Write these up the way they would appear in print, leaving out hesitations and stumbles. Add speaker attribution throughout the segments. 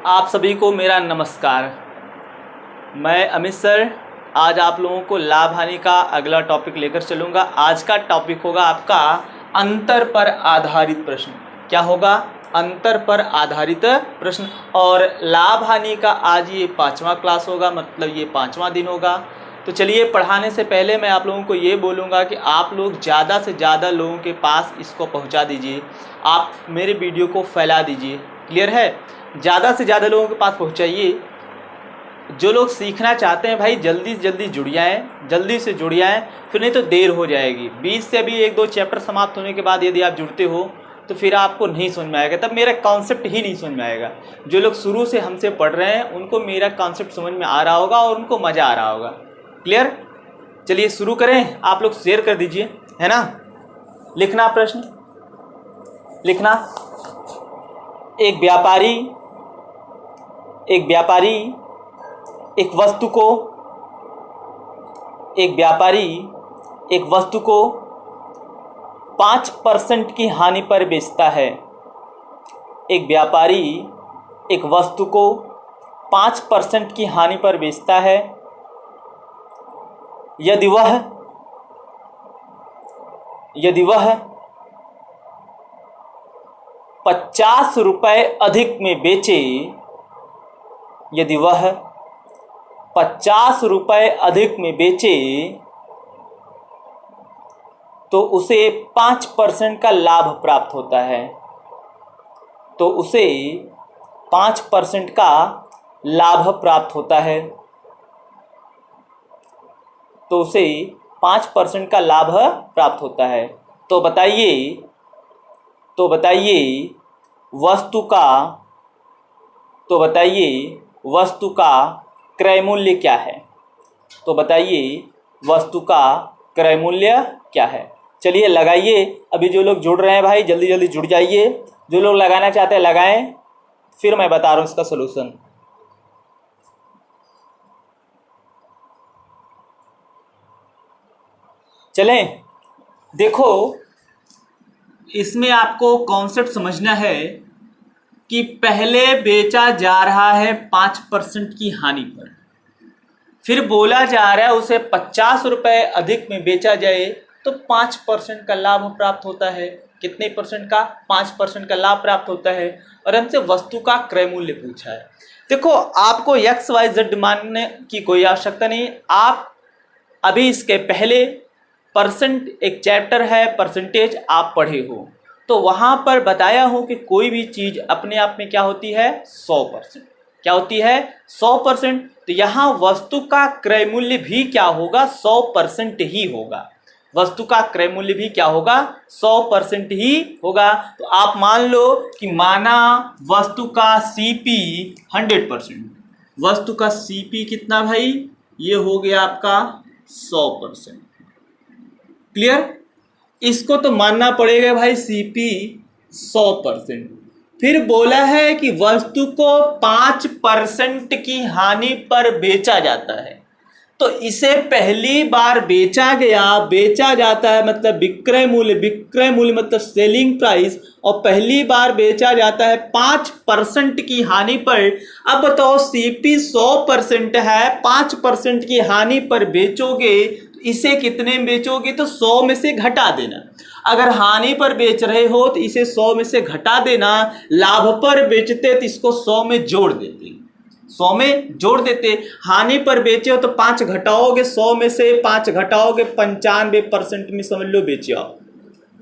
Speaker 1: आप सभी को मेरा नमस्कार। मैं अमित सर आज आप लोगों को लाभ हानि का अगला टॉपिक लेकर चलूँगा। आज का टॉपिक होगा आपका अंतर पर आधारित प्रश्न। क्या होगा? अंतर पर आधारित प्रश्न। और लाभ हानि का आज ये 5वां क्लास होगा, मतलब ये 5वां दिन होगा। तो चलिए, पढ़ाने से पहले मैं आप लोगों को ये बोलूँगा कि आप लोग ज़्यादा से ज़्यादा लोगों के पास इसको पहुँचा दीजिए। आप मेरे वीडियो को फैला दीजिए। क्लियर है? ज़्यादा से ज़्यादा लोगों के पास पहुँचाइए। जो लोग सीखना चाहते हैं भाई जल्दी से जल्दी जुड़ जाएँ, जल्दी से जुड़ जाएँ, फिर नहीं तो देर हो जाएगी। 20 से अभी 1-2 चैप्टर समाप्त होने के बाद यदि आप जुड़ते हो तो फिर आपको नहीं समझ में आएगा, तब मेरा कॉन्सेप्ट ही नहीं समझ में आएगा। जो लोग शुरू से हमसे पढ़ रहे हैं उनको मेरा कॉन्सेप्ट समझ में आ रहा होगा और उनको मज़ा आ रहा होगा। क्लियर? चलिए शुरू करें। आप लोग शेयर कर दीजिए, है ना। लिखना प्रश्न, लिखना। एक व्यापारी एक वस्तु को 5% की हानि पर बेचता है। एक व्यापारी एक वस्तु को 5% की हानि पर बेचता है। यदि वह 50 रुपये अधिक में बेचे, यदि वह 50 रुपये अधिक में बेचे तो उसे 5% का लाभ प्राप्त होता है। तो उसे 5% का लाभ प्राप्त होता है। तो उसे 5% का लाभ प्राप्त होता है। तो बताइए वस्तु का क्रय मूल्य क्या है? तो बताइए वस्तु का क्रय मूल्य क्या है? चलिए लगाइए। अभी जो लोग जुड़ रहे हैं भाई जल्दी जल्दी जुड़ जाइए। जो लोग लगाना चाहते हैं लगाएं, फिर मैं बता रहा हूँ इसका सलूशन। चलें, देखो इसमें आपको कॉन्सेप्ट समझना है कि पहले बेचा जा रहा है 5% की हानि पर, फिर बोला जा रहा है उसे 50 रुपये अधिक में बेचा जाए तो 5% का लाभ प्राप्त होता है। कितने परसेंट का? 5% का लाभ प्राप्त होता है। और हमसे वस्तु का क्रय मूल्य पूछा है। देखो, आपको XYZ मानने की कोई आवश्यकता नहीं। आप अभी इसके पहले परसेंट एक चैप्टर है परसेंटेज आप पढ़े हो, तो वहाँ पर बताया हो कि कोई भी चीज़ अपने आप में क्या होती है? 100%। क्या होती है? 100%। तो यहाँ वस्तु का क्रय मूल्य भी क्या होगा? 100% ही होगा। वस्तु का क्रय मूल्य भी क्या होगा? 100% ही होगा। तो आप मान लो कि माना वस्तु का CP 100%। वस्तु का CP कितना भाई? ये हो गया आपका 100%। क्लियर? इसको तो मानना पड़ेगा भाई CP 100%। फिर बोला है कि वस्तु को 5% की हानि पर बेचा जाता है। तो इसे पहली बार बेचा जाता है मतलब विक्रय मूल्य मतलब सेलिंग प्राइस, और पहली बार बेचा जाता है 5% की हानि पर। अब बताओ CP 100% है, 5% की हानि पर बेचोगे तो इसे कितने में बेचोगे? तो 100 में से घटा देना। अगर हानि पर बेच रहे हो तो इसे 100 में से घटा देना। लाभ पर बेचते तो इसको 100 में जोड़ देते, 100 में जोड़ देते। हानि पर बेचे हो तो 5 घटाओगे, 100 में से 5 घटाओगे 95% में समझ लो बेचे हो।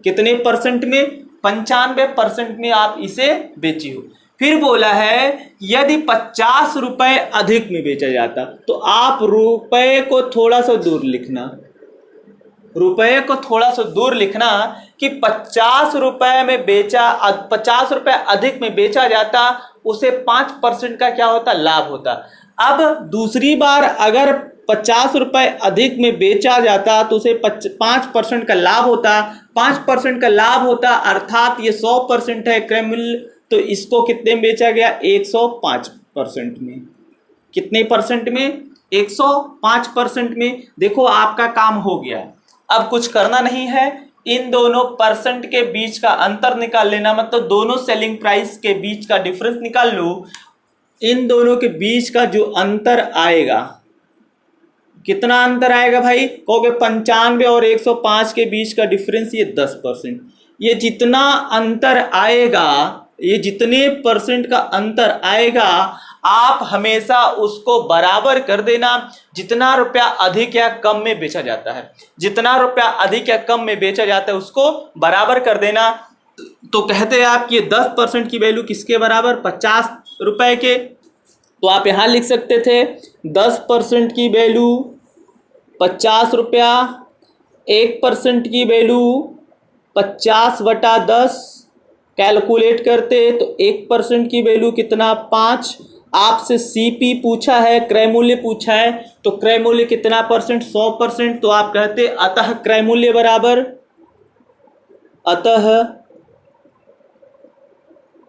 Speaker 1: कितने परसेंट में? 95% में आप इसे बेची हो। फिर बोला है यदि 50 रुपये अधिक में बेचा जाता, तो आप रुपए को थोड़ा सा दूर लिखना, रुपए को थोड़ा सा दूर लिखना कि 50 रुपए में 50 रुपए अधिक में बेचा जाता, उसे 5% का क्या होता? लाभ होता। अब दूसरी बार अगर 50 रुपए अधिक में बेचा जाता तो उसे 5% का लाभ होता। 5% का लाभ होता अर्थात ये 100% है क्रय मूल्य, तो इसको कितने में बेचा गया? 105% में। कितने परसेंट में? 105% में। देखो आपका काम हो गया। अब कुछ करना नहीं है, इन दोनों परसेंट के बीच का अंतर निकाल लेना, मतलब दोनों सेलिंग प्राइस के बीच का डिफरेंस निकाल लो। इन दोनों के बीच का जो अंतर आएगा, कितना अंतर आएगा भाई? कहोगे 95 और 105 के बीच का डिफरेंस ये 10%। ये जितना अंतर आएगा, ये जितने परसेंट का अंतर आएगा, आप हमेशा उसको बराबर कर देना। जितना रुपया अधिक या कम में बेचा जाता है, जितना रुपया अधिक या कम में बेचा जाता है उसको बराबर कर देना। तो कहते हैं आप कि 10% की वैल्यू किसके बराबर? 50 रुपए के। तो आप यहां लिख सकते थे 10% की वैल्यू 50 रुपया, 1% की वैल्यू 50/10। कैलकुलेट करते तो 1% की वैल्यू कितना? 5। आपसे सीपी पूछा है, क्रय मूल्य पूछा है, तो क्रय मूल्य कितना परसेंट? 100%। तो आप कहते अतः क्रय मूल्य बराबर, अतः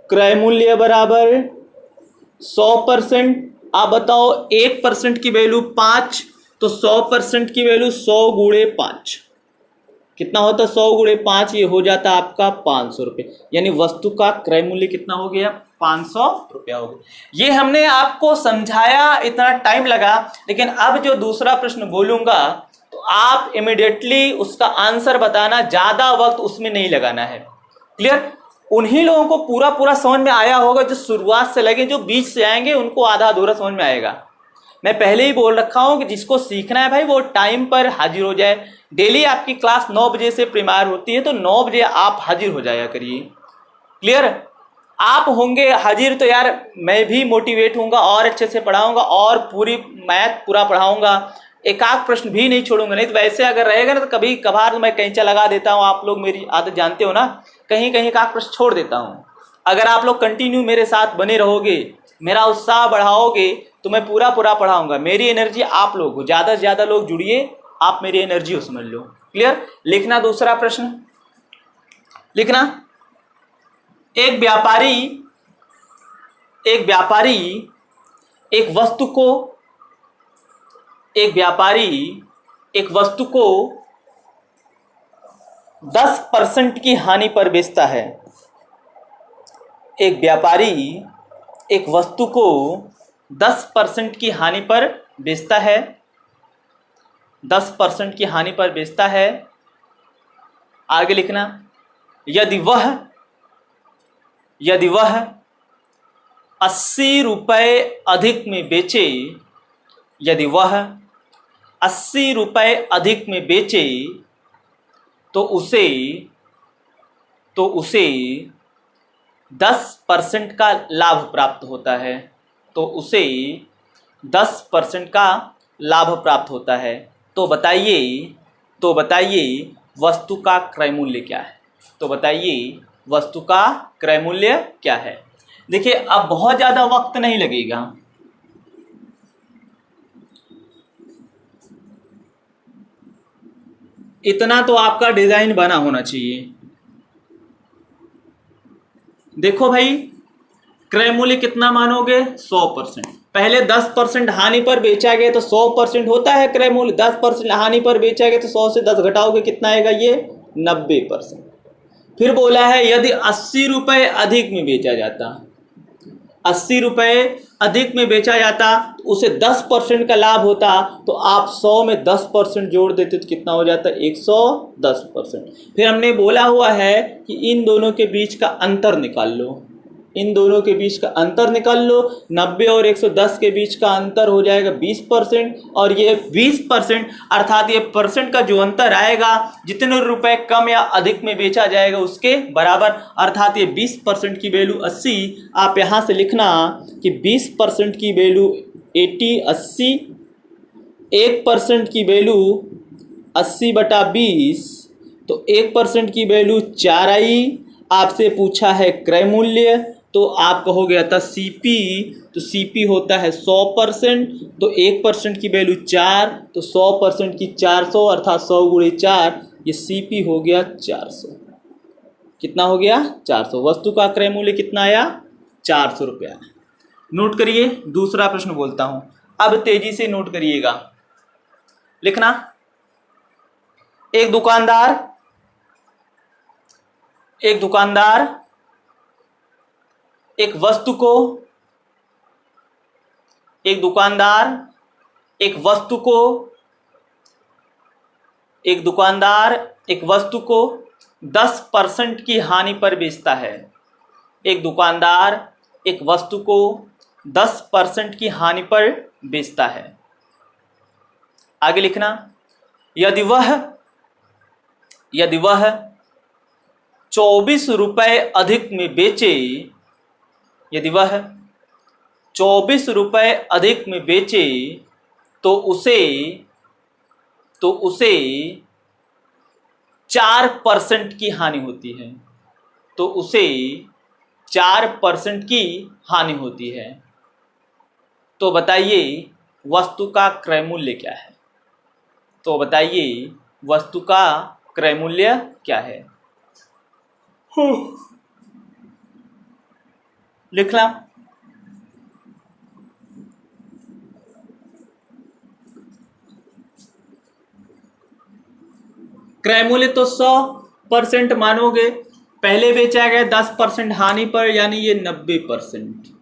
Speaker 1: क्रय मूल्य बराबर 100%। आप बताओ 1% की वैल्यू 5, तो 100% की वैल्यू 100 गुणे 5 कितना होता? 100 गुणे 5, ये हो जाता आपका 500 रुपये। यानी वस्तु का क्रय मूल्य कितना हो गया? 500 रुपया हो गया। ये हमने आपको समझाया, इतना टाइम लगा, लेकिन अब जो दूसरा प्रश्न बोलूंगा तो आप इमिडिएटली उसका आंसर बताना, ज्यादा वक्त उसमें नहीं लगाना है। क्लियर? उन्हीं लोगों को पूरा पूरा समझ में आया होगा जो शुरुआत से लगे, जो बीच से आएंगे उनको आधा अधूरा समझ में आएगा। मैं पहले ही बोल रखा हूं कि जिसको सीखना है भाई वो टाइम पर हाजिर हो जाए। डेली आपकी क्लास 9 बजे से प्रीमियर होती है, तो 9 बजे आप हाजिर हो जाया करिए। क्लियर? आप होंगे हाजिर तो यार मैं भी मोटिवेट होऊंगा और अच्छे से पढ़ाऊंगा और पूरी मैथ पूरा पढ़ाऊंगा, एक आध प्रश्न भी नहीं छोड़ूंगा। नहीं तो वैसे अगर रहेगा ना तो कभी कभार मैं कैंचा लगा देता हूँ, आप लोग मेरी आदत जानते हो ना, कहीं कहीं का प्रश्न छोड़ देता हूँ। अगर आप लोग कंटिन्यू मेरे साथ बने रहोगे, मेरा उत्साह बढ़ाओगे, तो मैं पूरा पूरा पढ़ाऊंगा। मेरी एनर्जी आप लोग हो, ज़्यादा से ज़्यादा लोग जुड़िए, आप मेरी एनर्जी हो, समझ लो। क्लियर? लिखना दूसरा प्रश्न, लिखना। एक व्यापारी एक वस्तु को 10% की हानि पर बेचता है। एक व्यापारी एक वस्तु को 10% की हानि पर बेचता है, 10% की हानि पर बेचता है। आगे लिखना, यदि वह 80 रुपये अधिक में बेचे, यदि वह 80 रुपये अधिक में बेचे तो उसे 10% का लाभ प्राप्त होता है। तो उसे 10% का लाभ प्राप्त होता है। तो बताइए वस्तु का क्रय मूल्य क्या है? तो बताइए वस्तु का क्रय मूल्य क्या है? देखिए अब बहुत ज़्यादा वक्त नहीं लगेगा। इतना तो आपका डिजाइन बना होना चाहिए। देखो भाई, क्रय मूल्य कितना मानोगे? 100%। पहले 10% हानि पर बेचा गया तो 100% होता है क्रय मूल्य। 10% हानि पर बेचा गया तो 100 से 10 घटाओगे कितना आएगा? ये 90%। फिर बोला है यदि 80 रुपये अधिक में बेचा जाता, 80 रुपये अधिक में बेचा जाता तो उसे 10% का लाभ होता, तो आप 100 में 10% जोड़ देते तो कितना हो जाता? 110%। फिर हमने बोला हुआ है कि इन दोनों के बीच का अंतर निकाल लो, इन दोनों के बीच का अंतर निकाल लो। 90 और 110 के बीच का अंतर हो जाएगा 20%, और ये 20% अर्थात ये परसेंट का जो अंतर आएगा, जितने रुपए कम या अधिक में बेचा जाएगा उसके बराबर, अर्थात ये 20% की वैल्यू 80। आप यहाँ से लिखना कि 20% की वैल्यू 80, 1% की वैल्यू 80/20, तो 1% की वैल्यू 4 आई। आपसे पूछा है क्रय मूल्य, तो आप कहोगे अतः सीपी, तो सीपी होता है 100%, तो 1% की वैल्यू 4, तो 100% की 400, अर्थात 100 गुणे 4, ये सीपी हो गया 400। कितना हो गया? 400। वस्तु का क्रय मूल्य कितना आया? 400 रुपया। नोट करिए, दूसरा प्रश्न बोलता हूं, अब तेजी से नोट करिएगा। लिखना, एक दुकानदार एक दुकानदार एक वस्तु को एक दुकानदार एक वस्तु को एक दुकानदार एक वस्तु को 10% की हानि पर बेचता है। एक दुकानदार एक वस्तु को 10% की हानि पर बेचता है। आगे लिखना, यदि वह 24 रुपये अधिक में बेचे, यदि वह 24 रुपये अधिक में बेचे तो उसे 4% की हानि होती है। तो उसे 4% की हानि होती है। तो बताइए वस्तु का क्रय मूल्य क्या है? तो बताइए वस्तु का क्रय मूल्य क्या है? लिखना, क्रय मूल्य तो 100% मानोगे, पहले बेचा गया 10% हानि पर, यानी ये 90%।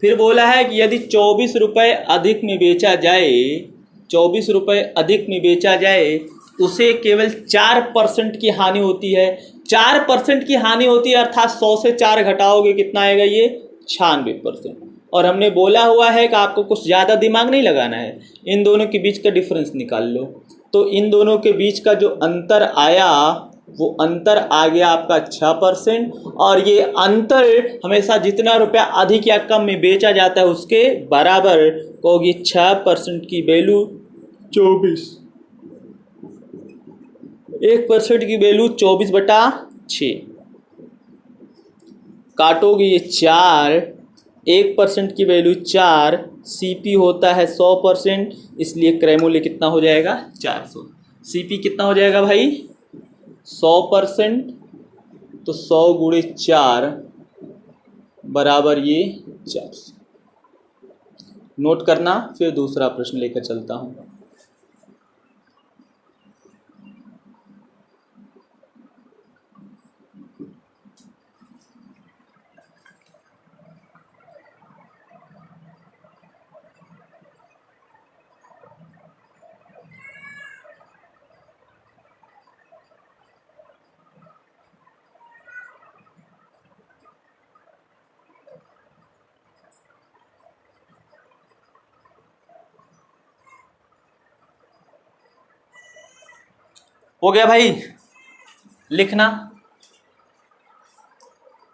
Speaker 1: फिर बोला है कि यदि 24 रुपये अधिक में बेचा जाए, 24 रुपये अधिक में बेचा जाए, उसे केवल 4% की हानि होती है। 4% की हानि होती है, अर्थात 100 से 4 घटाओगे कितना आएगा? ये 96%। और हमने बोला हुआ है कि आपको कुछ ज़्यादा दिमाग नहीं लगाना है, इन दोनों के बीच का डिफरेंस निकाल लो। तो इन दोनों के बीच का जो अंतर आया वो अंतर आ गया आपका 6%। और ये अंतर हमेशा जितना रुपया अधिक या कम में बेचा जाता है उसके बराबर होगी। 6% की वैल्यू 24, 1% की वैल्यू 24/6, काटोगे ये 4, 1% की वैल्यू 4, CP होता है 100%, इसलिए क्रय मूल्य कितना हो जाएगा? 400। CP कितना हो जाएगा भाई? 100%, तो 100 गुणे 4 बराबर ये 400। नोट करना, फिर दूसरा प्रश्न लेकर चलता हूँ। हो गया भाई? लिखना,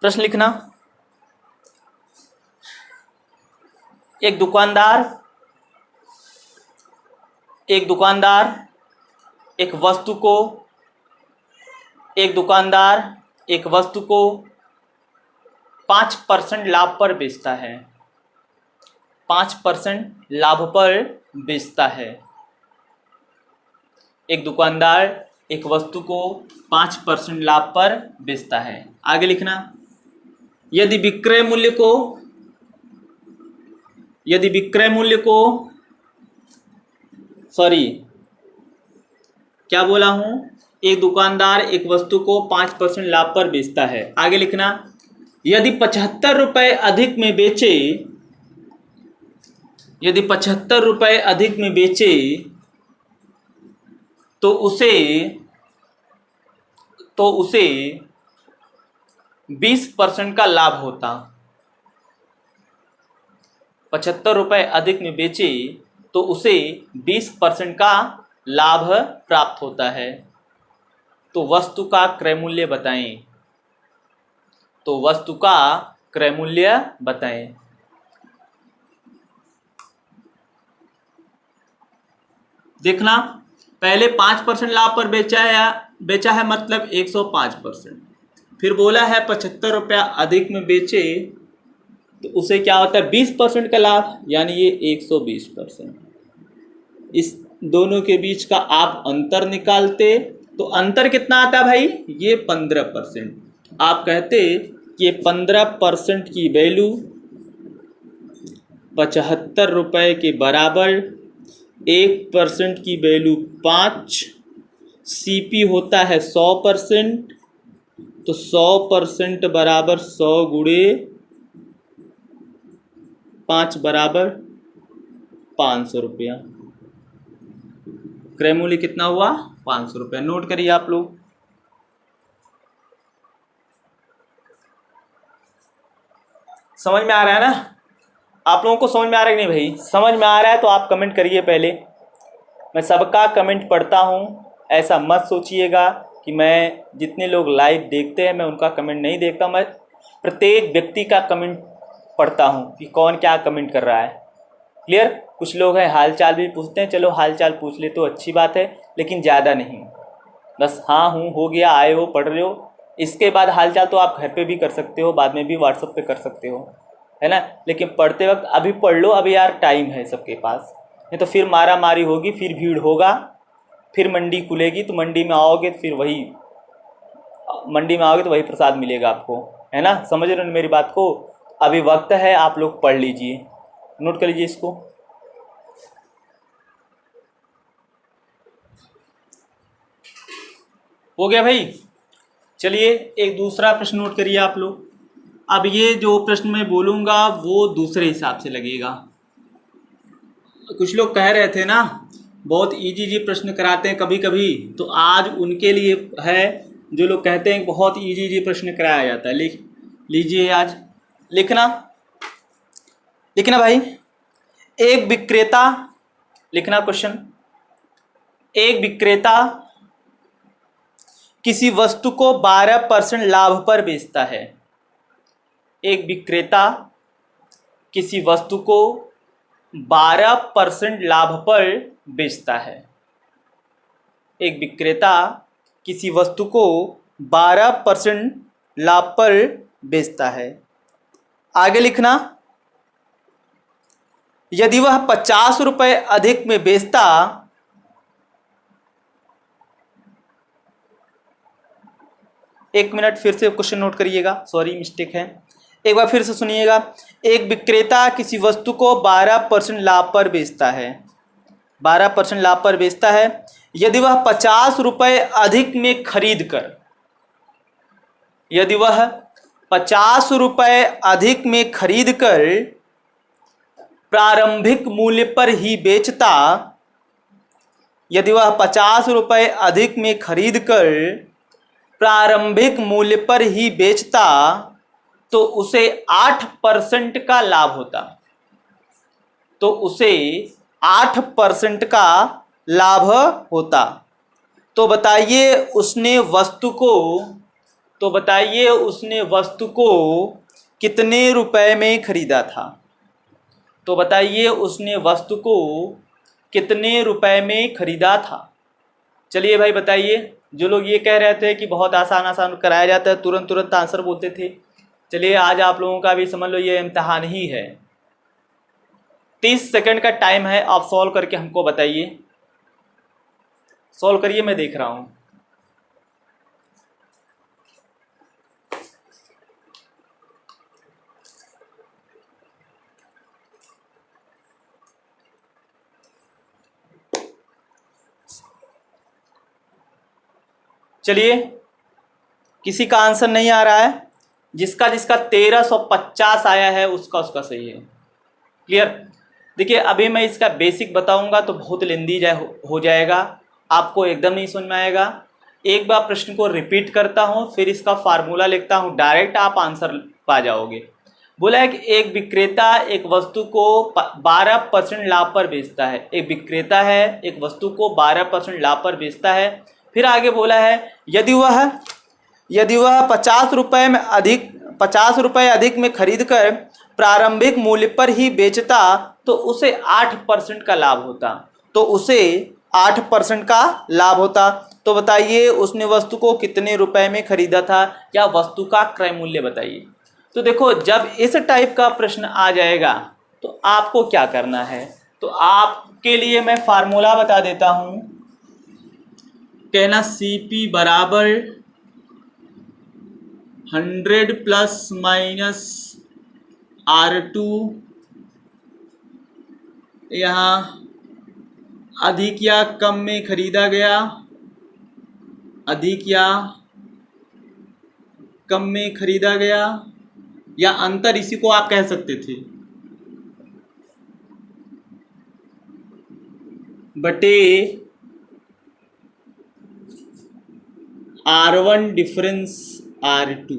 Speaker 1: प्रश्न लिखना। एक दुकानदार एक वस्तु को 5% लाभ पर बेचता है। 5% लाभ पर बेचता है। एक दुकानदार एक वस्तु को 5% लाभ पर बेचता है। आगे लिखना, यदि विक्रय मूल्य को सॉरी क्या बोला हूं? एक दुकानदार एक वस्तु को 5% लाभ पर बेचता है। आगे लिखना, यदि 75 रुपये अधिक में बेचे, यदि 75 रुपये अधिक में बेचे तो उसे 20% का लाभ होता। 75 रुपये अधिक में बेचे तो उसे 20% का लाभ प्राप्त होता है। तो वस्तु का क्रय मूल्य बताएं। तो वस्तु का क्रय मूल्य बताएं। देखना, पहले 5% लाभ पर बेचा है मतलब 105%। फिर बोला है 75 रुपया अधिक में बेचे तो उसे क्या होता है? 20% का लाभ, यानी ये 120%। इस दोनों के बीच का आप अंतर निकालते तो अंतर कितना आता भाई? ये 15%। आप कहते कि ये 15% की वैल्यू 75 रुपये के बराबर, 1% की वैल्यू 5, CP होता है 100%, तो 100% बराबर 100 गुणे 5 बराबर 500 रुपया। क्रय मूल्य कितना हुआ? 500 रुपया। नोट करिए आप लोग। समझ में आ रहा है ना? आप लोगों को समझ में आ रहा है कि नहीं भाई? समझ में आ रहा है तो आप कमेंट करिए पहले। मैं सबका कमेंट पढ़ता हूँ, ऐसा मत सोचिएगा कि मैं जितने लोग लाइव देखते हैं मैं उनका कमेंट नहीं देखता। मैं प्रत्येक व्यक्ति का कमेंट पढ़ता हूँ कि कौन क्या कमेंट कर रहा है। क्लियर? कुछ लोग हैं हाल चाल भी पूछते हैं, चलो हाल चाल पूछ ले तो अच्छी बात है, लेकिन ज़्यादा नहीं। बस हाँ हूँ हो गया, आए हो पढ़ रहे हो, इसके बाद हाल चाल तो आप घर पे भी कर सकते हो, बाद में भी व्हाट्सएप पे कर सकते हो, है ना। लेकिन पढ़ते वक्त अभी पढ़ लो, अभी यार टाइम है सबके पास, नहीं तो फिर मारा मारी होगी, फिर भीड़ होगा, फिर मंडी खुलेगी तो मंडी में आओगे तो फिर वही प्रसाद मिलेगा आपको, है ना। समझ रहे हो मेरी बात को? अभी वक्त है, आप लोग पढ़ लीजिए, नोट कर लीजिए इसको। हो गया भाई? चलिए एक दूसरा प्रश्न नोट करिए आप लोग। अब ये जो प्रश्न मैं बोलूँगा वो दूसरे हिसाब से लगेगा। कुछ लोग कह रहे थे ना बहुत इजी प्रश्न कराते हैं कभी कभी, तो आज उनके लिए है जो लोग कहते हैं बहुत इजी प्रश्न कराया जाता है। लिख लीजिए, आज लिखना भाई। एक विक्रेता, लिखना क्वेश्चन। एक विक्रेता किसी वस्तु को 12% लाभ पर बेचता है। एक विक्रेता किसी वस्तु को 12% लाभ पर बेचता है। एक विक्रेता किसी वस्तु को 12% लाभ पर बेचता है। आगे लिखना, यदि वह 50 रुपये अधिक में बेचता, एक मिनट फिर से क्वेश्चन नोट करिएगा, सॉरी मिस्टेक है, एक बार फिर से सुनिएगा। एक विक्रेता किसी वस्तु को 12% लाभ पर बेचता है, 12% लाभ पर बेचता है। यदि वह 50 रुपये अधिक में खरीद कर, यदि वह 50 रुपये अधिक में खरीद कर प्रारंभिक मूल्य पर ही बेचता, यदि वह 50 रुपये अधिक में खरीद कर प्रारंभिक मूल्य पर ही बेचता तो उसे 8% का लाभ होता, तो उसे 8% का लाभ होता। तो बताइए उसने वस्तु को कितने रुपए में खरीदा था? तो बताइए उसने वस्तु को कितने रुपए में खरीदा था? चलिए भाई बताइए। जो लोग ये कह रहे थे कि बहुत आसान कराया जाता है, तुरंत आंसर बोलते थे, चलिए आज आप लोगों का भी समझ लो ये इम्तिहान ही है। 30 सेकंड का टाइम है, आप सॉल्व करके हमको बताइए। सॉल्व करिए, मैं देख रहा हूं। चलिए किसी का आंसर नहीं आ रहा है, जिसका 1350 आया है उसका सही है। क्लियर? देखिए अभी मैं इसका बेसिक बताऊंगा तो बहुत लेंदी हो जाएगा, आपको एकदम नहीं समझ में आएगा। एक बार प्रश्न को रिपीट करता हूं, फिर इसका फार्मूला लिखता हूं, डायरेक्ट आप आंसर पा जाओगे। बोला है कि एक विक्रेता एक वस्तु को 12% लाभ पर बेचता है। एक विक्रेता है, एक वस्तु को 12% लाभ पर बेचता है। फिर आगे बोला है यदि वह 50 रुपये अधिक में खरीद कर प्रारंभिक मूल्य पर ही बेचता तो उसे 8% का लाभ होता, तो उसे 8% का लाभ होता। तो बताइए उसने वस्तु को कितने रुपए में खरीदा था, या वस्तु का क्रय मूल्य बताइए। तो देखो जब इस टाइप का प्रश्न आ जाएगा तो आपको क्या करना है, तो आपके लिए मैं फार्मूला बता देता हूं। कहना CP बराबर 100 प्लस माइनस R2, यहाँ अधिक या कम में खरीदा गया, अधिक या कम में खरीदा गया, या अंतर इसी को आप कह सकते थे, बटे R1 difference R2,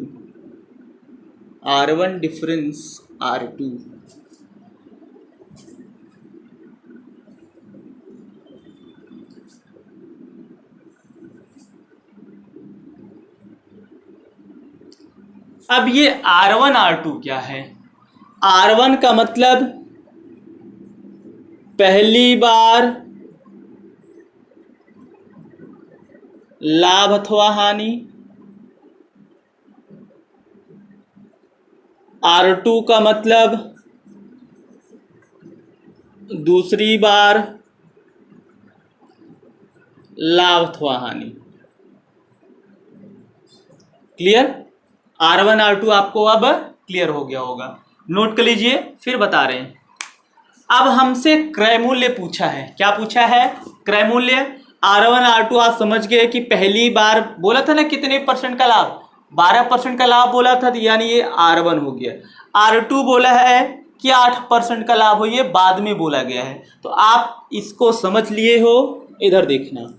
Speaker 1: R1 difference R2। अब ये R1 R2 क्या है? R1 का मतलब पहली बार लाभ अथवा हानि, R2 का मतलब दूसरी बार लाभ अथवा हानि। क्लियर? R1 R2 आपको अब क्लियर हो गया होगा। नोट कर लीजिए, फिर बता रहे हैं। अब हमसे क्रय मूल्य पूछा है। क्या पूछा है? क्रय मूल्य। R1 R2 आप समझ गए कि पहली बार बोला था ना कितने परसेंट का लाभ, 12% का लाभ बोला था, यानी ये R1 हो गया। R2 बोला है कि 8% का लाभ हो, ये बाद में बोला गया है। तो आप इसको समझ लिए हो। इधर देखना,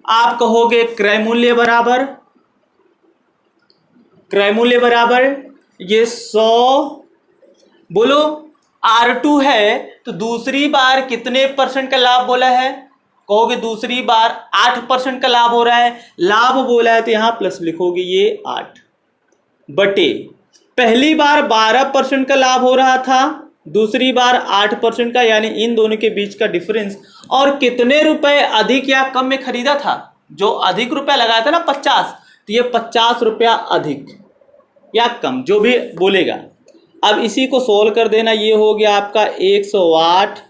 Speaker 1: आप कहोगे क्रय मूल्य बराबर, क्रय मूल्य बराबर ये 100, बोलो R2 है तो दूसरी बार कितने परसेंट का लाभ बोला है? कहोगे दूसरी बार 8% का लाभ हो रहा है, लाभ बोला है तो यहां प्लस लिखोगे, ये 8 बटे पहली बार 12% का लाभ हो रहा था, दूसरी बार 8% का, यानी इन दोनों के बीच का डिफरेंस। और कितने रुपए अधिक या कम में खरीदा था? जो अधिक रुपया लगाया था ना 50, तो ये 50 रुपया अधिक या कम, जो भी बोलेगा। अब इसी को सोल्व कर देना, ये हो गया आपका 108,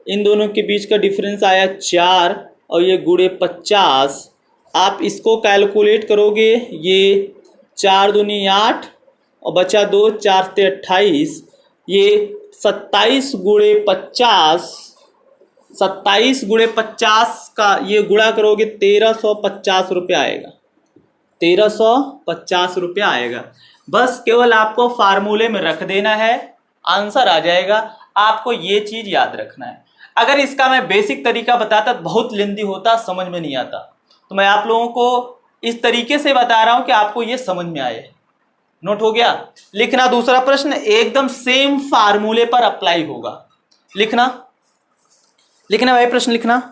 Speaker 1: इन दोनों के बीच का डिफरेंस आया 4 और ये गुणे 50। आप इसको कैलकुलेट करोगे, ये 4 दूनी 8 और बचा 2, 4 से 28, ये 27 गुणे 50, 27 गुणे 50 का ये गुणा करोगे 1350 रुपया आएगा, 1350 रुपया आएगा। बस केवल आपको फार्मूले में रख देना है, आंसर आ जाएगा। आपको ये चीज याद रखना है। अगर इसका मैं बेसिक तरीका बताता तो बहुत लेंदी होता, समझ में नहीं आता, तो मैं आप लोगों को इस तरीके से बता रहा हूं कि आपको ये समझ में आए। नोट हो गया? लिखना दूसरा प्रश्न एकदम सेम फार्मूले पर अप्लाई होगा। लिखना, लिखना भाई, प्रश्न लिखना।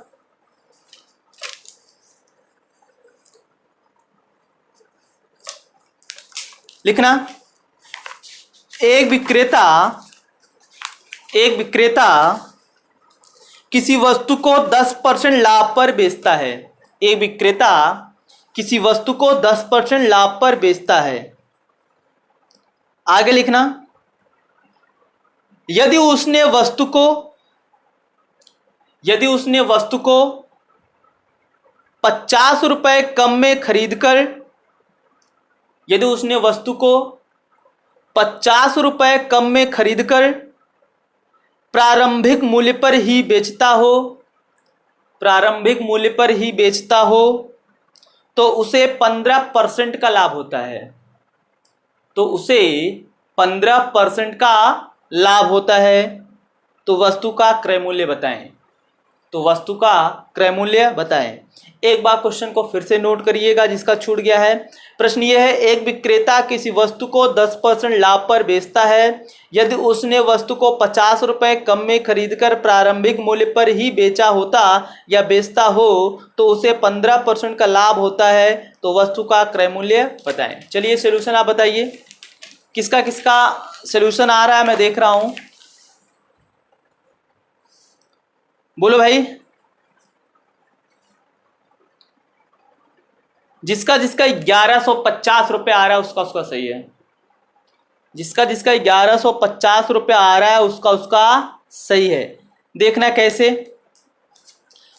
Speaker 1: लिखना, एक विक्रेता किसी वस्तु को 10% लाभ पर बेचता है। एक विक्रेता किसी वस्तु को 10% लाभ पर बेचता है। आगे लिखना, यदि उसने वस्तु को 50 रुपए कम में खरीदकर, यदि उसने वस्तु को 50 रुपए कम में खरीदकर प्रारंभिक मूल्य पर ही बेचता हो, प्रारंभिक मूल्य पर ही बेचता हो, तो उसे 15% का लाभ होता है। तो उसे 15% का लाभ होता है। तो वस्तु का क्रय मूल्य बताएं। तो वस्तु का क्रय मूल्य बताएं। एक बार क्वेश्चन को फिर से नोट करिएगा जिसका छूट गया है। प्रश्न यह है, एक विक्रेता किसी वस्तु को 10% लाभ पर बेचता है। यदि उसने वस्तु को 50 रुपए कम में खरीदकर प्रारंभिक मूल्य पर ही बेचा होता या बेचता हो तो उसे 15% का लाभ होता है। तो वस्तु का क्रय मूल्य बताएं। चलिए सोल्यूशन आप बताइए, किसका किसका सोल्यूशन आ रहा है, मैं देख रहा हूं। बोलो भाई, जिसका 1150 रुपये आ रहा है उसका सही है। जिसका 1150 रुपये आ रहा है उसका सही है। देखना कैसे।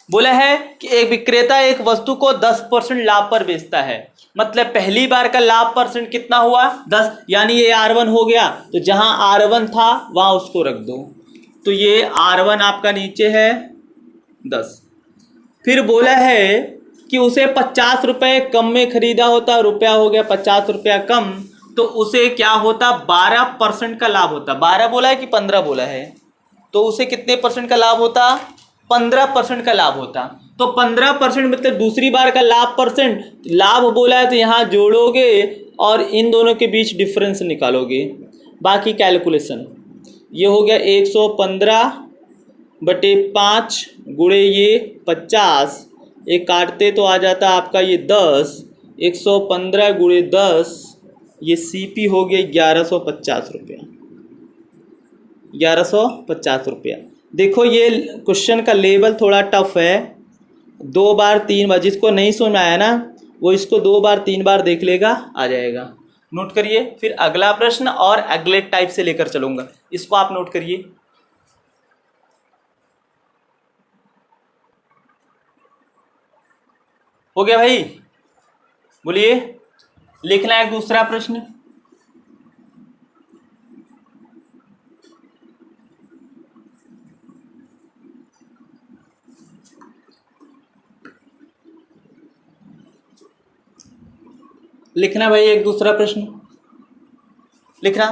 Speaker 1: बोला है कि एक विक्रेता एक वस्तु को 10% लाभ पर बेचता है। मतलब पहली बार का लाभ परसेंट कितना हुआ? 10, यानी ये R1 हो गया। तो जहां R1 था वहां उसको रख दो। तो ये R1 आपका नीचे है 10। फिर बोला है कि उसे 50 रुपये कम में खरीदा होता, रुपया हो गया 50 रुपया कम, तो उसे क्या होता, 12% का लाभ होता। 12 बोला है कि 15 बोला है, तो उसे कितने परसेंट का लाभ होता, 15% का लाभ होता। तो 15% मतलब दूसरी बार का लाभ परसेंट, लाभ बोला है तो यहाँ जोड़ोगे और इन दोनों के बीच डिफरेंस निकालोगे। बाकी कैलकुलेशन ये हो गया 115/5 गुणे ये 50, एक काटते तो आ जाता आपका ये 10, 115 गुणे 10, ये सीपी हो गया 1150 रुपया, 1150 रुपया। देखो ये क्वेश्चन का लेवल थोड़ा टफ है, 2 बार 3 बार, जिसको नहीं समझ में आया ना वो इसको 2 बार 3 बार देख लेगा, आ जाएगा। नोट करिए, फिर अगला प्रश्न और अगले टाइप से लेकर चलूंगा, इसको आप नोट करिए। हो गया भाई, बोलिए। लिखना है दूसरा प्रश्न। लिखना भाई एक दूसरा प्रश्न लिखना।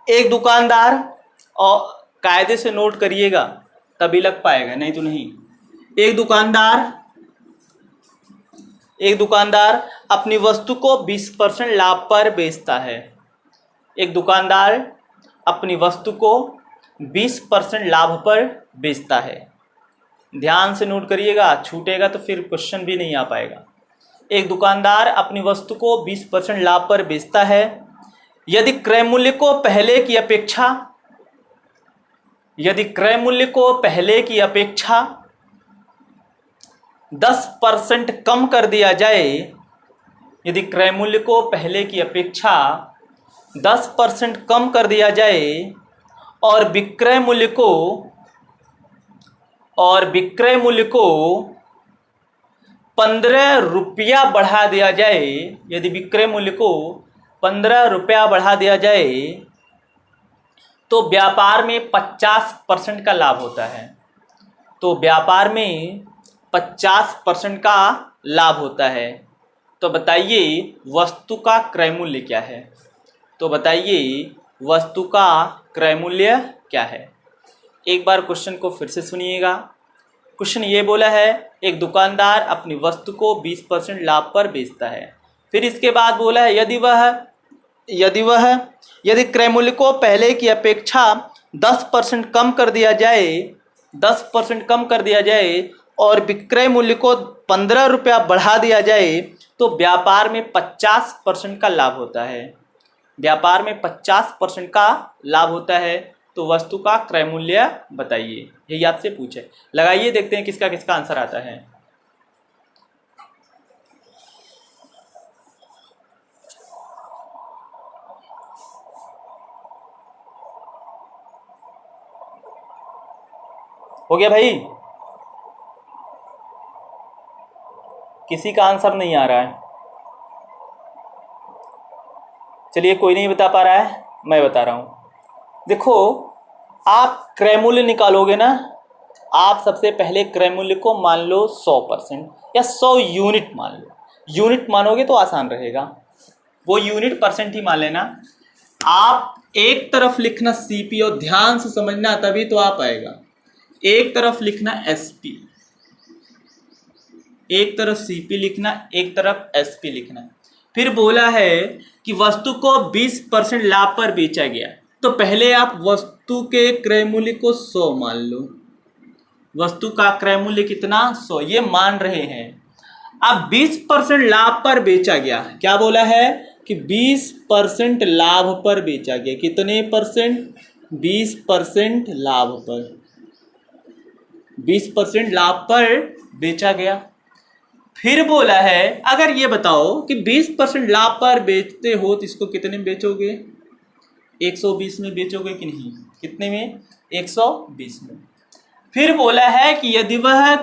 Speaker 1: एक दुकानदार, और कायदे से नोट करिएगा तभी लग पाएगा, नहीं तो नहीं। एक दुकानदार अपनी वस्तु को 20% लाभ पर बेचता है। एक दुकानदार अपनी वस्तु को 20% लाभ पर बेचता है। ध्यान से नोट करिएगा, छूटेगा तो फिर क्वेश्चन भी नहीं आ पाएगा। एक दुकानदार अपनी वस्तु को 20% लाभ पर बेचता है। यदि क्रय मूल्य को पहले की अपेक्षा 10% कम कर दिया जाए, यदि क्रय मूल्य को पहले की अपेक्षा 10% कम कर दिया जाए और विक्रय मूल्य को 15 रुपया बढ़ा दिया जाए, यदि विक्रय मूल्य को 15 रुपया बढ़ा दिया जाए तो व्यापार में 50% का लाभ होता है। तो व्यापार में 50% का लाभ होता है। तो बताइए वस्तु का क्रय मूल्य क्या है? तो बताइए वस्तु का क्रय मूल्य क्या है? एक बार क्वेश्चन को फिर से सुनिएगा। क्वेश्चन ये बोला है, एक दुकानदार अपनी वस्तु को 20% लाभ पर बेचता है। फिर इसके बाद बोला है यदि क्रय मूल्य को पहले की अपेक्षा 10% कम कर दिया जाए और विक्रय मूल्य को 15 रुपया बढ़ा दिया जाए तो व्यापार में 50% का लाभ होता है। व्यापार में 50% का लाभ होता है। तो वस्तु का क्रय मूल्य बताइए, यही आपसे पूछे। लगाइए, देखते हैं किसका किसका आंसर आता है। हो गया भाई? किसी का आंसर नहीं आ रहा है। चलिए, कोई नहीं बता पा रहा है, मैं बता रहा हूं। देखो, आप क्रय मूल्य निकालोगे ना, आप सबसे पहले क्रय मूल्य को मान लो 100% या 100 यूनिट मान लो। यूनिट मानोगे तो आसान रहेगा, वो यूनिट परसेंट ही मान लेना। आप एक तरफ लिखना सीपी, और ध्यान से समझना तभी तो आ पाएगा। एक तरफ लिखना एसपी, एक तरफ सीपी लिखना, एक तरफ एसपी लिखना। फिर बोला है कि वस्तु को 20% लाभ पर बेचा गया, तो पहले आप वस्तु के क्रय मूल्य को 100 मान लो। वस्तु का क्रय मूल्य कितना? 100, ये मान रहे हैं। अब 20% लाभ पर बेचा गया, क्या बोला है कि 20% लाभ पर बेचा गया। कितने परसेंट? 20% लाभ पर, 20% लाभ पर बेचा गया। फिर बोला है अगर ये बताओ कि 20% लाभ पर बेचते हो तो इसको कितने में बेचोगे? 120 में बेचोगे कि नहीं? कितने में? 120 में। फिर बोला है कि यदि वह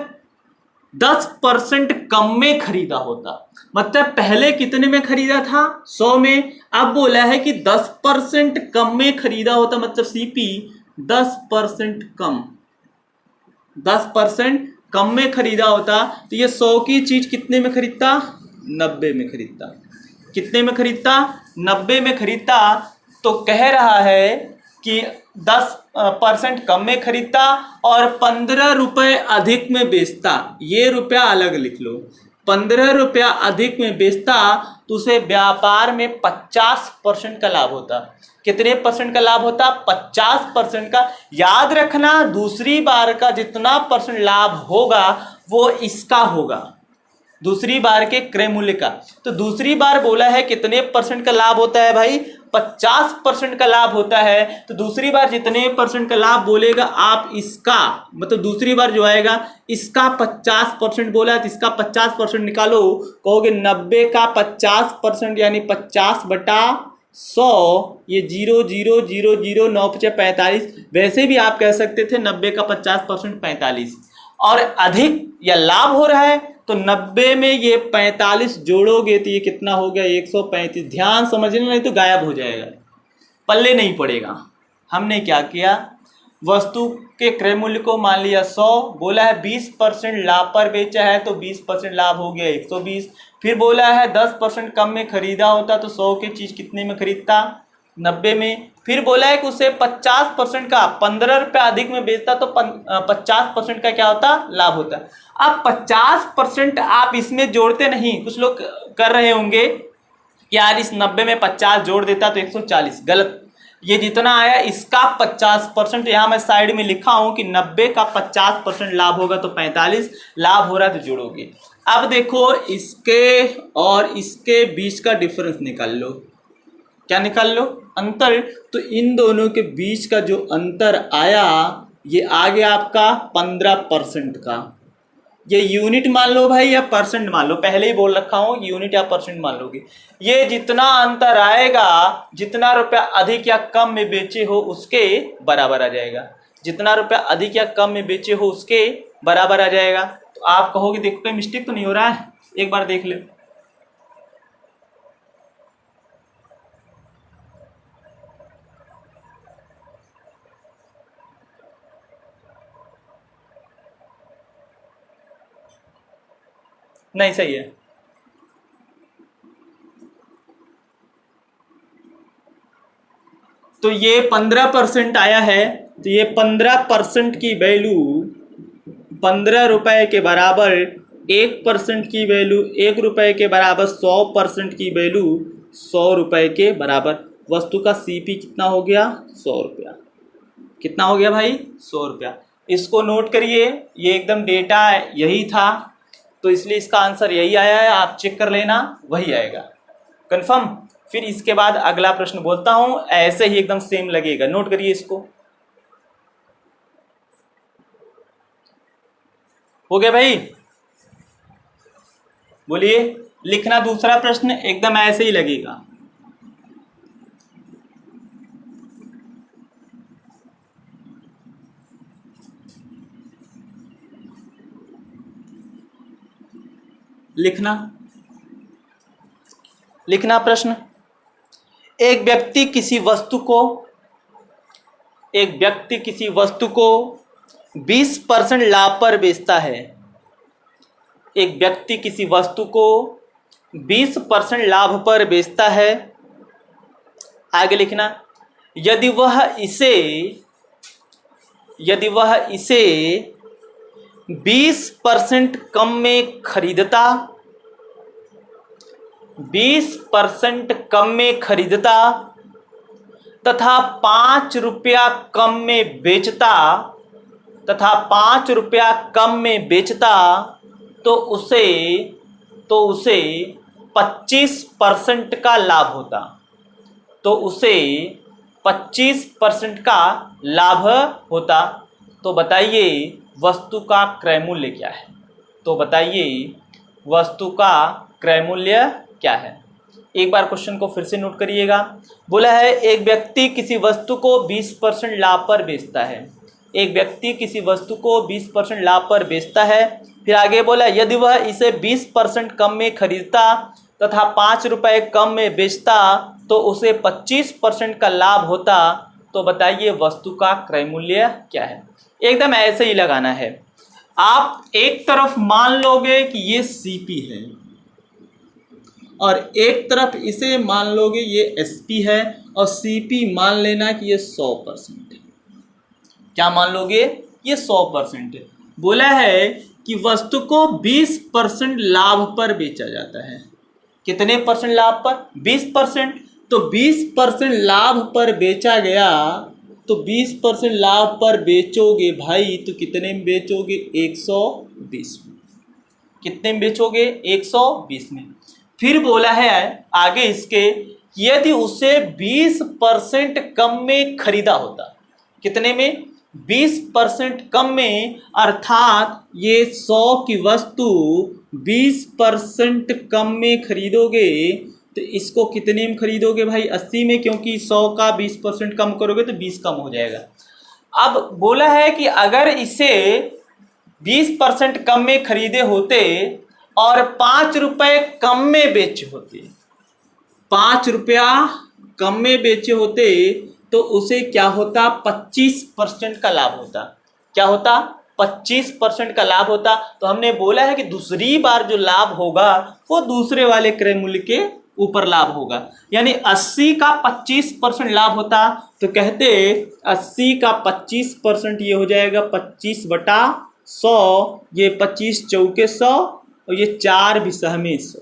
Speaker 1: 10% कम में खरीदा होता, मतलब पहले कितने में खरीदा था? 100 में। अब बोला है कि 10% कम में खरीदा होता, मतलब सीपी 10% कम, 10% कम में खरीदा होता तो ये 100 की चीज कितने में खरीदता, 90 में खरीदता। कितने में खरीदता, 90 में खरीदता। तो कह रहा है कि 10% कम में खरीदता और 15 रुपये अधिक में बेचता। ये रुपया अलग लिख लो, 15 रुपया अधिक में बेचता तो उसे व्यापार में 50% का लाभ होता। कितने परसेंट का लाभ होता, 50% का। याद रखना, दूसरी बार का जितना परसेंट लाभ होगा वो इसका होगा, दूसरी बार के क्रय मूल्य का। तो दूसरी बार बोला है कितने परसेंट का लाभ होता है भाई, 50% का लाभ होता है। तो दूसरी बार जितने परसेंट का लाभ बोलेगा आप इसका, मतलब दूसरी बार जो आएगा इसका 50% बोला तो इसका 50% निकालो, कहोगे 90 का 50% यानी 50/100। ये 0,0,0,0 9 × 45। वैसे भी आप कह सकते थे 90 का 50% 45। और अधिक या लाभ हो रहा है तो 90 में ये 45 जोड़ोगे तो ये कितना हो गया, 135। ध्यान समझना, नहीं तो गायब हो जाएगा, पल्ले नहीं पड़ेगा। हमने क्या किया, वस्तु के क्रय मूल्य को मान लिया 100, बोला है 20% लाभ पर बेचा है तो 20% लाभ हो गया 120। फिर बोला है 10% कम में खरीदा होता तो 100 की चीज कितने में खरीदता, 90 में। फिर बोला है कि उसे 50% का 15 रुपये अधिक में बेचता तो 50% का क्या होता, लाभ होता। अब 50% आप इसमें जोड़ते नहीं, कुछ लोग कर रहे होंगे कि यार इस 90 में 50 जोड़ देता तो 140। गलत, ये जितना आया इसका 50%। यहाँ मैं साइड में लिखा हूं कि 90 का 50% लाभ होगा तो 45 लाभ हो रहा है तो जोड़ोगे। अब देखो इसके और इसके बीच का डिफरेंस निकाल लो। क्या निकाल लो, अंतर। तो इन दोनों के बीच का जो अंतर आया ये आ गया आपका 15% का। ये यूनिट मान लो भाई या परसेंट मान लो, पहले ही बोल रखा हूं यूनिट या परसेंट मान लोगे। ये जितना अंतर आएगा, जितना रुपया अधिक या कम में बेचे हो उसके बराबर आ जाएगा। जितना रुपया अधिक या कम में बेचे हो उसके बराबर आ जाएगा। तो आप कहोगे देखो कोई मिस्टेक तो नहीं हो रहा है, एक बार देख ले। नहीं, सही है। तो ये 15% आया है, तो ये 15% की वैल्यू 15 रुपए के बराबर, 1% की वैल्यू 1 रुपए के बराबर, 100% की वैल्यू 100 रुपए के बराबर। वस्तु का सीपी कितना हो गया, 100 रुपया। कितना हो गया भाई, 100 रुपया। इसको नोट करिए, ये एकदम डेटा यही था तो इसलिए इसका आंसर यही आया है। आप चेक कर लेना, वही आएगा कंफर्म। फिर इसके बाद अगला प्रश्न बोलता हूं, ऐसे ही एकदम सेम लगेगा, नोट करिए इसको। हो गया भाई, बोलिए। लिखना दूसरा प्रश्न एकदम ऐसे ही लगेगा। लिखना प्रश्न। एक व्यक्ति किसी वस्तु को 20% लाभ पर बेचता है। एक व्यक्ति किसी वस्तु को 20% लाभ पर बेचता है। आगे लिखना, यदि वह इसे 20% कम में खरीदता, 20% कम में खरीदता तथा 5 रुपया कम में बेचता, तो उसे 25% का लाभ होता। तो बताइए वस्तु का क्रय मूल्य क्या है। एक बार क्वेश्चन को फिर से नोट करिएगा। बोला है एक व्यक्ति किसी वस्तु को 20% लाभ पर बेचता है। एक व्यक्ति किसी वस्तु को 20% लाभ पर बेचता है। फिर आगे बोला यदि वह इसे 20% कम में खरीदता तथा 5 रुपये कम में बेचता तो उसे 25% का लाभ होता। तो बताइए वस्तु का क्रय मूल्य क्या है। एकदम ऐसे ही लगाना है। आप एक तरफ मान लोगे कि ये सीपी है और एक तरफ इसे मान लोगे ये एसपी है और सीपी मान लेना कि ये 100% है। क्या मान लोगे? ये 100% है। बोला है कि वस्तु को 20% लाभ पर बेचा जाता है। कितने परसेंट लाभ पर? 20%। तो 20% लाभ पर बेचा गया, तो 20% लाभ पर बेचोगे भाई तो कितने में बेचोगे? 120 में। कितने में बेचोगे? 120 में। फिर बोला है आगे इसके, यदि उसे 20% कम में खरीदा होता। कितने में? 20% कम में, अर्थात ये 100 की वस्तु 20% कम में खरीदोगे तो इसको कितने में खरीदोगे भाई? 80 में, क्योंकि 100 का 20% कम करोगे तो 20 कम हो जाएगा। अब बोला है कि अगर इसे 20% कम में खरीदे होते और 5 रुपए कम में बेचे होते, 5 रुपया कम में बेचे होते तो उसे क्या होता? 25% का लाभ होता। क्या होता? 25% का लाभ होता। तो हमने बोला है कि दूसरी बार जो लाभ होगा वो दूसरे वाले क्रय मूल्य के ऊपर लाभ होगा, यानी 80 का 25% लाभ होता। तो कहते 80 का 25% ये हो जाएगा 25/100, ये 25 चौके 100 और ये 4 बिसह में 100,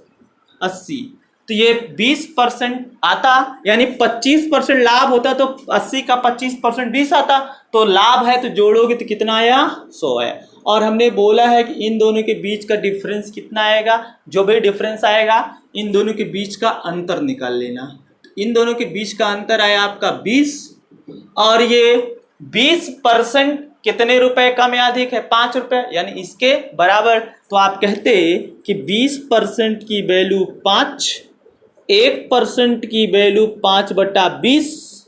Speaker 1: 80। तो ये 20% आता, यानी 25% लाभ होता तो 80 का 25% 20 आता। तो लाभ है तो जोड़ोगे तो कितना आया? 100 आया। और हमने बोला है कि इन दोनों के बीच का डिफरेंस कितना आएगा? जो भी डिफरेंस आएगा इन दोनों के बीच का अंतर निकाल लेना। इन दोनों के बीच का अंतर आया आपका 20, और ये 20% कितने रुपए कम या अधिक है? 5 रुपए, यानी इसके बराबर। तो आप कहते कि 20% की वैल्यू 5, 1% की वैल्यू 5/20।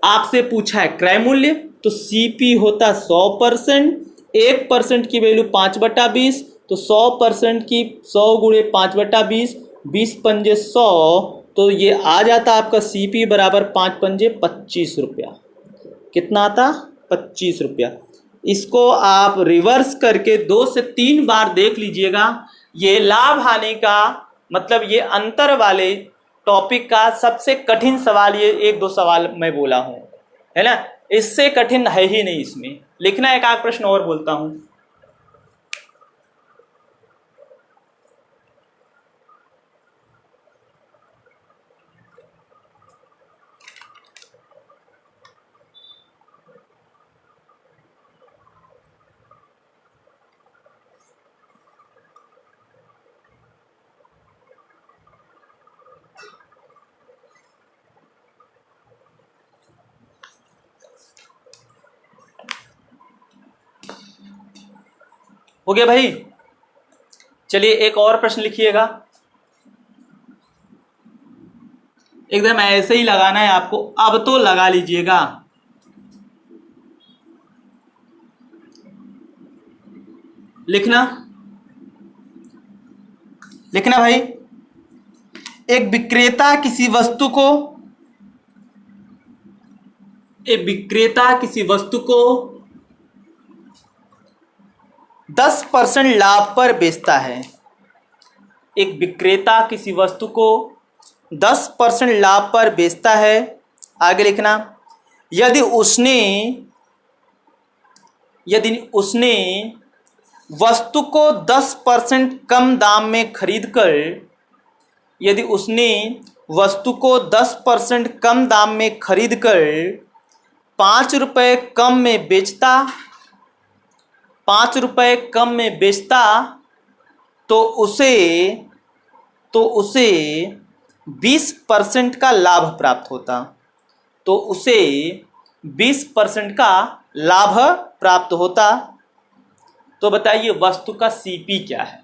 Speaker 1: आपसे पूछा है क्रय मूल्य, तो सीपी होता 100%, 1% की वैल्यू 5/20, तो 100% की 100 गुणे 5/20, 20 पंजे 100, तो ये आ जाता आपका सीपी बराबर 5 पंजे 25 रुपया। कितना आता? 25 रुपया। इसको आप रिवर्स करके 2 से 3 बार देख लीजिएगा। ये लाभ हानि का मतलब ये अंतर वाले टॉपिक का सबसे कठिन सवाल, ये 1-2 सवाल मैं बोला हूं, है ना। इससे कठिन है ही नहीं। इसमें लिखना एक आध प्रश्न और बोलता हूं। हो गया भाई? चलिए एक और प्रश्न लिखिएगा। एकदम ऐसे ही लगाना है आपको, अब तो लगा लीजिएगा। लिखना भाई। एक विक्रेता किसी वस्तु को 10% लाभ पर बेचता है। एक विक्रेता किसी वस्तु को 10% लाभ पर बेचता है। आगे लिखना, यदि उसने वस्तु को 10% कम दाम में खरीदकर, यदि उसने वस्तु को 10% कम दाम में खरीदकर 5 रुपये कम में बेचता, 5 रुपये कम में बेचता, तो उसे 20% का लाभ प्राप्त होता। तो उसे 20% का लाभ प्राप्त होता। तो बताइए वस्तु का सीपी क्या है?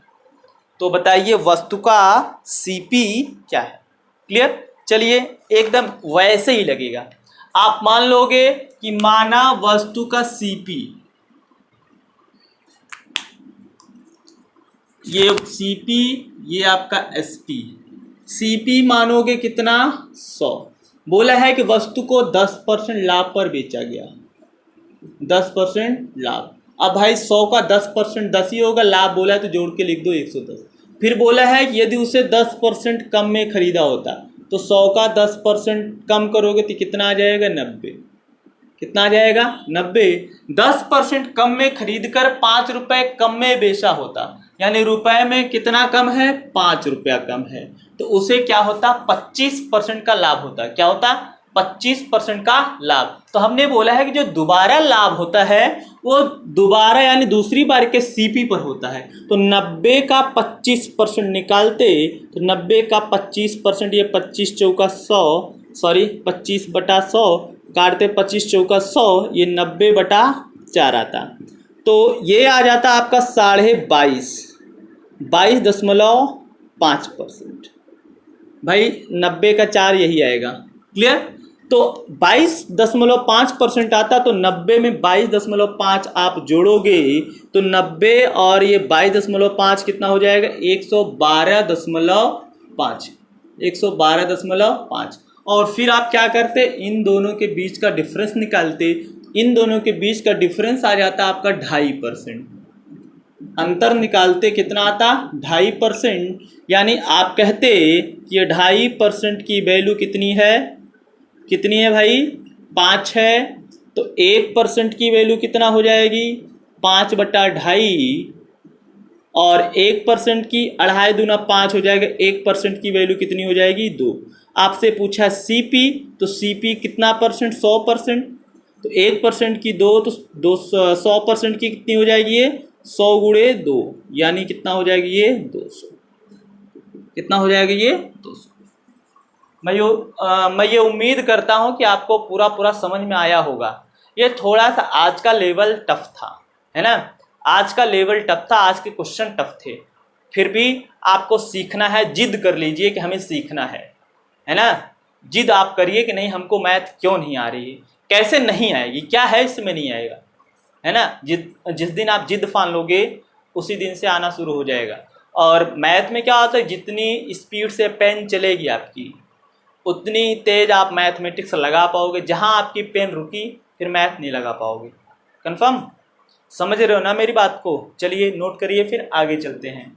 Speaker 1: तो बताइए वस्तु का सीपी क्या है? क्लियर? चलिए एकदम वैसे ही लगेगा। आप मान लोगे कि माना वस्तु का सीपी, ये सीपी, ये आपका एसपी। सीपी मानोगे कितना? 100। बोला है कि वस्तु को 10% लाभ पर बेचा गया, 10% लाभ। अब भाई 100 का 10% 10 ही होगा, लाभ बोला है तो जोड़ के लिख दो 110। फिर बोला है कि यदि उसे 10% कम में खरीदा होता तो 100 का 10% कम करोगे तो कितना आ जाएगा, 90। कितना आ जाएगा, 90। 10% कम में खरीद कर 5 रुपए कम में बेचा होता, यानी रुपए में कितना कम है, 5 रुपया कम है, तो उसे क्या होता, 25% का लाभ होता। क्या होता, 25% का लाभ। तो हमने बोला है कि जो दोबारा लाभ होता है वो दोबारा यानी दूसरी बार के सीपी पर होता है। तो 90 का 25% निकालते तो 90 का 25%, ये 25 चौका 100, सॉरी 25/100 काटते 25 चौका 100, ये 90/4 आता। तो ये आ जाता आपका 22.5%। भाई 90 का 4 यही आएगा। क्लियर। तो 22.5% आता, तो 90 में 22.5 आप जोड़ोगे तो 90 और ये 22.5 कितना हो जाएगा, 112.5। 112.5। और फिर आप क्या करते, इन दोनों के बीच का डिफरेंस निकालते। इन दोनों के बीच का डिफरेंस आ जाता आपका 2.5%। अंतर निकालते कितना आता, 2.5%। यानी आप कहते कि ये 2.5% की वैल्यू कितनी है, कितनी है भाई, 5 है। तो 1% की वैल्यू कितना हो जाएगी, 5/2.5। और 1% की 2.5 दूना 5 हो जाएगा। 1% की वैल्यू कितनी हो जाएगी, 2। आपसे पूछा सीपी, तो सीपी कितना परसेंट, 100%। तो 1% की 2, तो 100% की कितनी हो जाएगी, ये 100 गुणे 2, यानी कितना हो जाएगी, ये 200। कितना हो जाएगा, ये 200। मैं ये उम्मीद करता हूँ कि आपको पूरा समझ में आया होगा। ये थोड़ा सा आज का लेवल टफ था, है ना, आज का लेवल टफ था, आज के क्वेश्चन टफ थे। फिर भी आपको सीखना है, जिद कर लीजिए कि हमें सीखना है ना। जिद आप करिए कि नहीं हमको मैथ क्यों नहीं आ रही है, कैसे नहीं आएगी, क्या है इसमें नहीं आएगा, है ना। जिस दिन आप जिद फान लोगे उसी दिन से आना शुरू हो जाएगा। और मैथ में क्या होता है, जितनी स्पीड से पेन चलेगी आपकी उतनी तेज आप मैथमेटिक्स लगा पाओगे। जहां आपकी पेन रुकी फिर मैथ नहीं लगा पाओगे। कंफर्म समझ रहे हो ना मेरी बात को। चलिए नोट करिए, फिर आगे चलते हैं।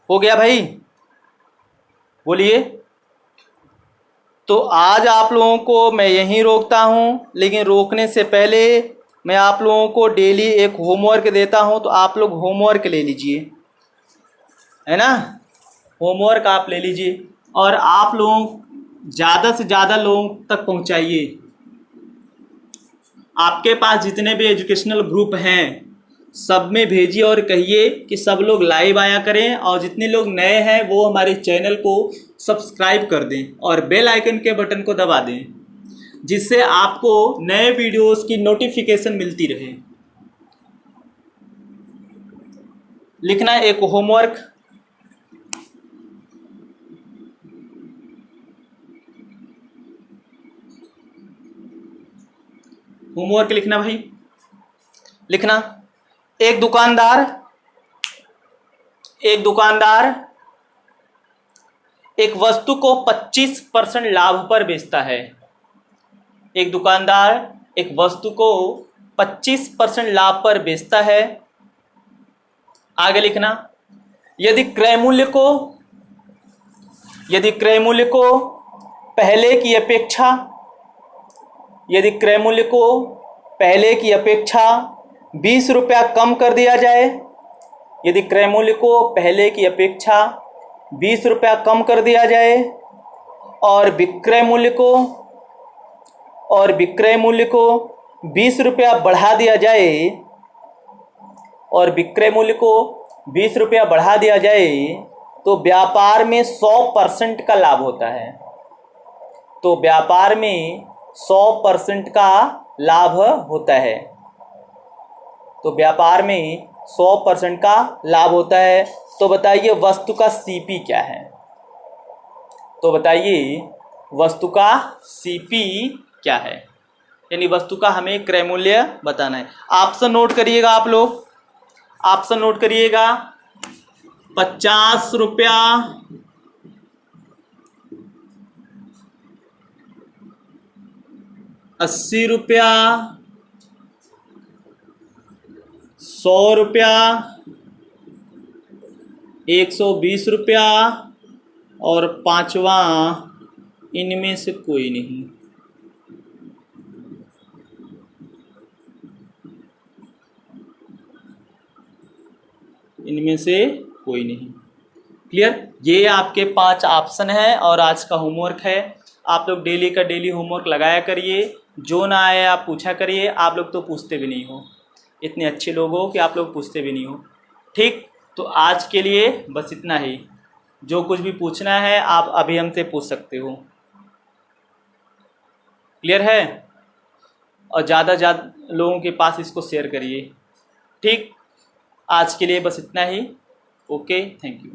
Speaker 1: हो गया भाई, बोलिए। तो आज आप लोगों को मैं यहीं रोकता हूँ, लेकिन रोकने से पहले मैं आप लोगों को डेली एक होमवर्क देता हूँ, तो आप लोग होमवर्क ले लीजिए, है ना। होमवर्क आप ले लीजिए और आप लोग ज़्यादा से ज़्यादा लोगों तक पहुँचाइए। आपके पास जितने भी एजुकेशनल ग्रुप हैं सब में भेजिए और कहिए कि सब लोग लाइव आया करें। और जितने लोग नए हैं वो हमारे चैनल को सब्सक्राइब कर दें और बेल आइकन के बटन को दबा दें, जिससे आपको नए वीडियोस की नोटिफिकेशन मिलती रहे। लिखना है एक होमवर्क। होमवर्क लिखना भाई, लिखना। एक दुकानदार एक वस्तु को 25% लाभ पर बेचता है। एक दुकानदार एक वस्तु को 25% लाभ पर बेचता है। आगे लिखना, यदि क्रय मूल्य को पहले की अपेक्षा 20 रुपया कम कर दिया जाए। यदि क्रय मूल्य को पहले की अपेक्षा 20 रुपया कम कर दिया जाए और विक्रय मूल्य को 20 रुपया बढ़ा दिया जाए, तो व्यापार में 100% का लाभ होता है। तो व्यापार में 100% का लाभ होता है। तो व्यापार में 100% का लाभ होता है। तो बताइए वस्तु का सीपी क्या है? तो बताइए वस्तु का सीपी क्या है, यानी वस्तु का हमें क्रय मूल्य बताना है। ऑप्शन नोट करिएगा आप लोग, ऑप्शन नोट करिएगा। 50 रुपया, 80 रुपया, 100 रुपया, 120 रुपया और पांचवा इनमें से कोई नहीं। इनमें से कोई नहीं। क्लियर? ये आपके 5 ऑप्शन है और आज का होमवर्क है। आप लोग डेली का डेली होमवर्क लगाया करिए, जो ना आए आप पूछा करिए। आप लोग तो पूछते भी नहीं हो, इतने अच्छे लोग हो कि आप लोग पूछते भी नहीं हो। ठीक, तो आज के लिए बस इतना ही। जो कुछ भी पूछना है आप अभी हमसे पूछ सकते हो। क्लियर है? और ज़्यादा लोगों के पास इसको शेयर करिए। ठीक, आज के लिए बस इतना ही। Okay, thank you.